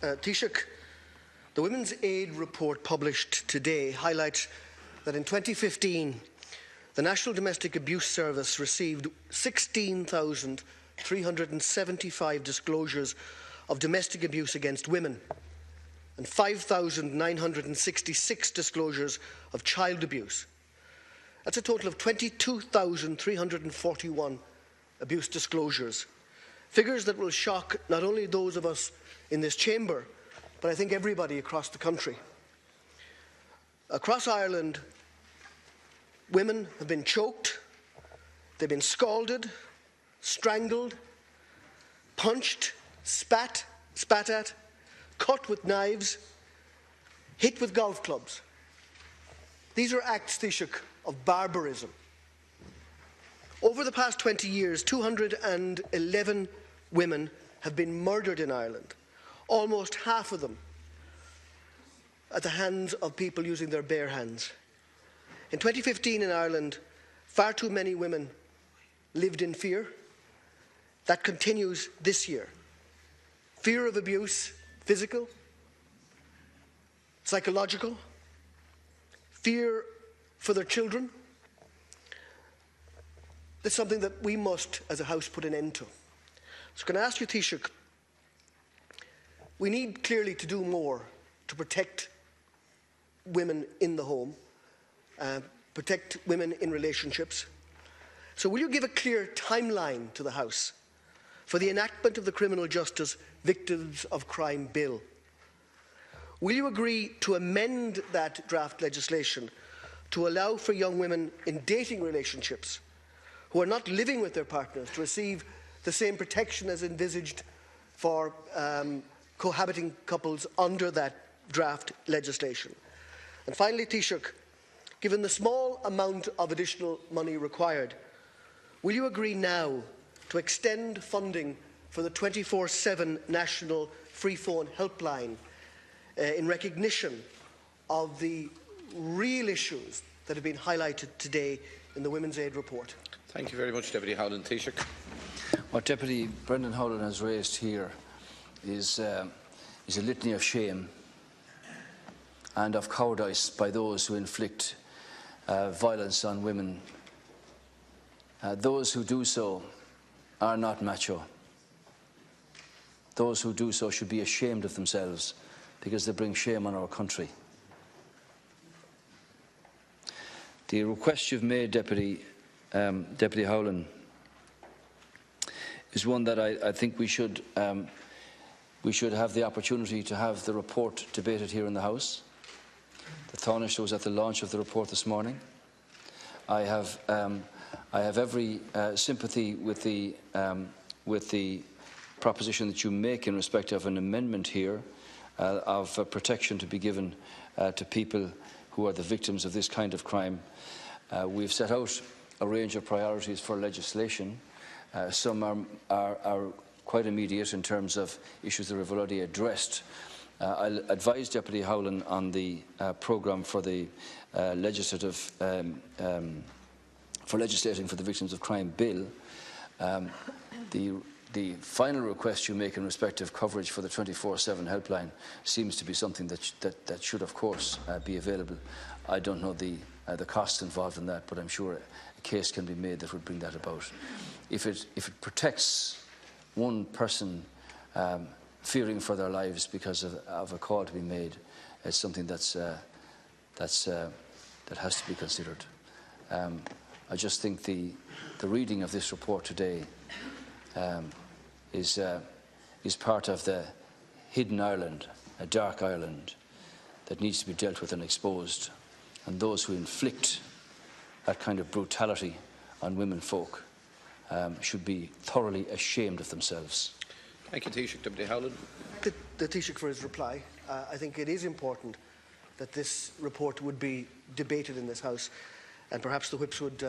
Taoiseach, the Women's Aid report published today highlights that in 2015, the National Domestic Abuse Service received 16,375 disclosures of domestic abuse against women and 5,966 disclosures of child abuse. That's a total of 22,341 abuse disclosures. Figures that will shock not only those of us in this chamber, but I think everybody across the country. Across Ireland, women have been choked, they've been scalded, strangled, punched, spat at, cut with knives, hit with golf clubs. These are acts, Taoiseach, of barbarism. Over the past 20 years, 211 women have been murdered in Ireland, almost half of them at the hands of people using their bare hands. In 2015 in Ireland, far too many women lived in fear. That continues this year. Fear of abuse, physical, psychological, fear for their children. That's something that we must, as a House, put an end to. So can I ask you, Taoiseach, we need clearly to do more to protect women in the home, protect women in relationships. So will you give a clear timeline to the House for the enactment of the Criminal Justice Victims of Crime Bill? Will you agree to amend that draft legislation to allow for young women in dating relationships who are not living with their partners to receive the same protection as envisaged for cohabiting couples under that draft legislation? And finally, Taoiseach, given the small amount of additional money required, will you agree now to extend funding for the 24/7 national free phone helpline in recognition of the real issues that have been highlighted today in the Women's Aid report? Thank you very much, Deputy Howlin. Taoiseach. What Deputy Brendan Howlin has raised here is a litany of shame and of cowardice by those who inflict violence on women. Those who do so are not macho. Those who do so should be ashamed of themselves because they bring shame on our country. The request you've made, Deputy Howlin, is one that I think we should have the opportunity to have the report debated here in the House. The Taoiseach was at the launch of the report this morning. I have every sympathy with the proposition that you make in respect of an amendment here of protection to be given to people who are the victims of this kind of crime. We've set out a range of priorities for legislation. Some are quite immediate in terms of issues that we've already addressed. I'll advise Deputy Howlin on the programme for the legislating for the Victims of Crime Bill. The final request you make in respect of coverage for the 24/7 helpline seems to be something that should, of course, be available. I don't know the costs involved in that, but I'm sure a case can be made that would bring that about. If it protects one person fearing for their lives because of a call to be made, it's something that has to be considered. I just think the reading of this report today is part of the hidden Ireland, a dark Ireland that needs to be dealt with and exposed. And those who inflict that kind of brutality on women folk should be thoroughly ashamed of themselves. Thank you, Taoiseach. Deputy Howlin. The Taoiseach for his reply. I think it is important that this report would be debated in this House, and perhaps the whips would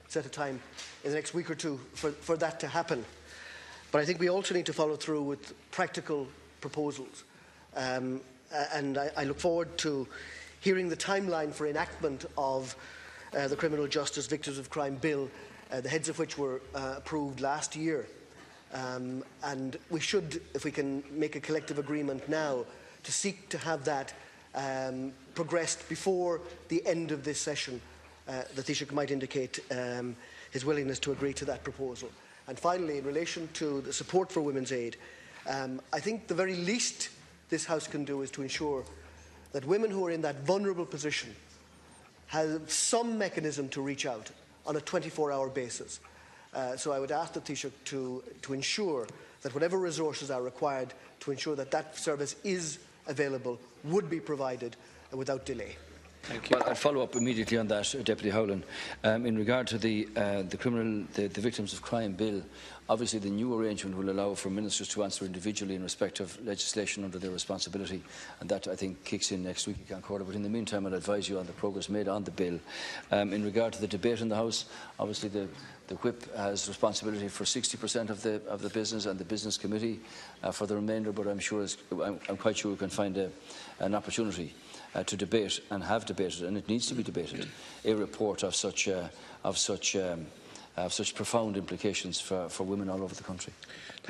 set a time in the next week or two for that to happen. But I think we also need to follow through with practical proposals. And I look forward to hearing the timeline for enactment of the Criminal Justice Victims of Crime Bill, the heads of which were approved last year. And we should, if we can make a collective agreement now, to seek to have that progressed before the end of this session, that Taoiseach might indicate his willingness to agree to that proposal. And finally, in relation to the support for Women's Aid, I think the very least this House can do is to ensure that women who are in that vulnerable position have some mechanism to reach out on a 24-hour basis. So I would ask the Taoiseach to ensure that whatever resources are required to ensure that that service is available would be provided without delay. Thank you. Well, I'll follow up immediately on that, Deputy Howlin. In regard to the Victims of Crime Bill, obviously the new arrangement will allow for ministers to answer individually in respect of legislation under their responsibility, and that, I think, kicks in next week in Concordia. But in the meantime, I'll advise you on the progress made on the bill. In regard to the debate in the House, obviously the Whip has responsibility for 60% of the business, and the Business Committee for the remainder. But I'm quite sure we can find an opportunity to debate, and have debated, and it needs to be debated, a report of such profound implications for women all over the country.